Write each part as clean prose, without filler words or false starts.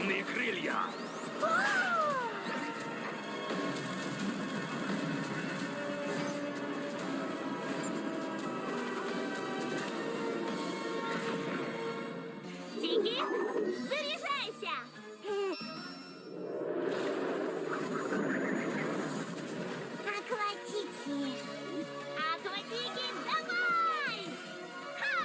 Темные крылья. Тики, заряжайся! Акватики! Акватики, давай! Ха!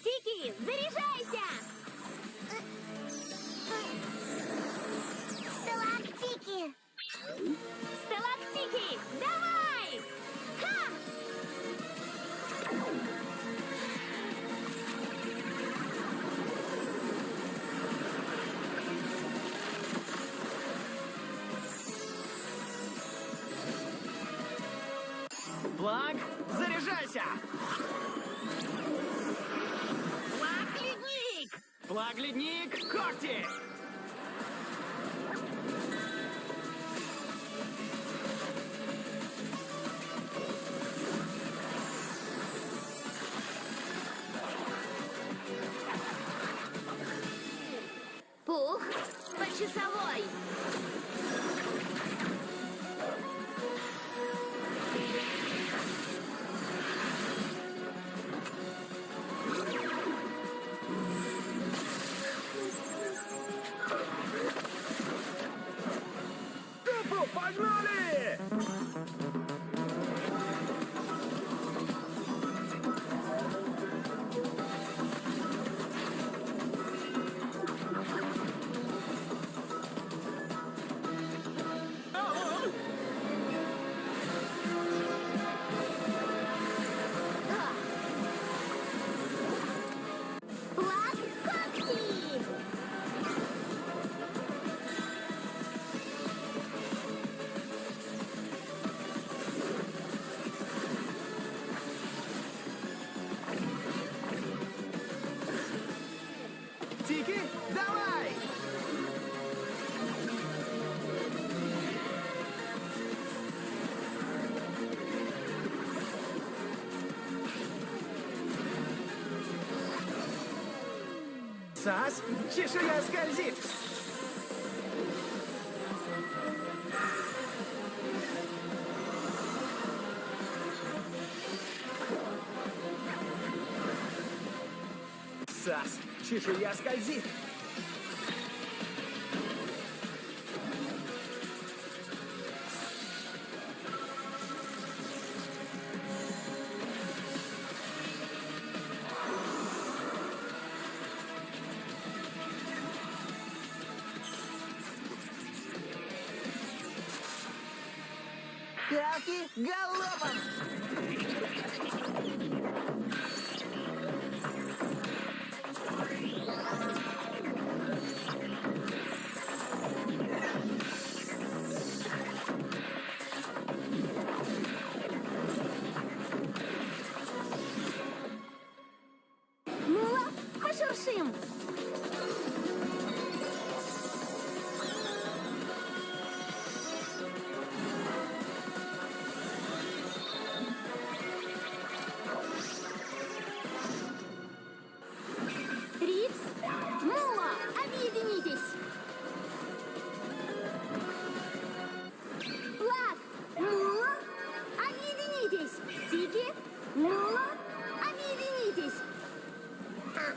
Тики, заряжайся! Сталактики! Сталактики, давай! Ха! Флаг, заряжайся! Флаг-ледник! Флаг-ледник, когти! Пух, по часовой! Тупо, погнали! Флаг когти! Тики, давай! Сас, чешуя скользит! Сас, чешуя скользит! Пятки галопом! Мула, пошуршим! Рикс, Мула, объединитесь! Флаг, Мула, объединитесь! Тики, Мула, объединитесь!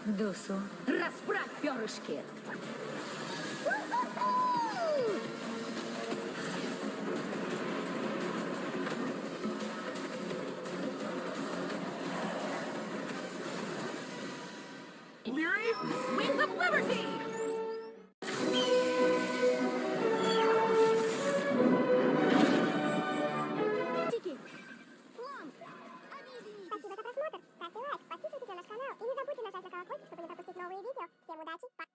Дусу, расправь перышки. У-ху-ху! Leary, Wings of Liberty! Тики, Лонг, объединитесь! Спасибо за просмотр. Ставьте лайк, подписывайтесь на наш канал и не забудьте нажать на колокольчик, чтобы не пропустить новые видео. Всем удачи, пока!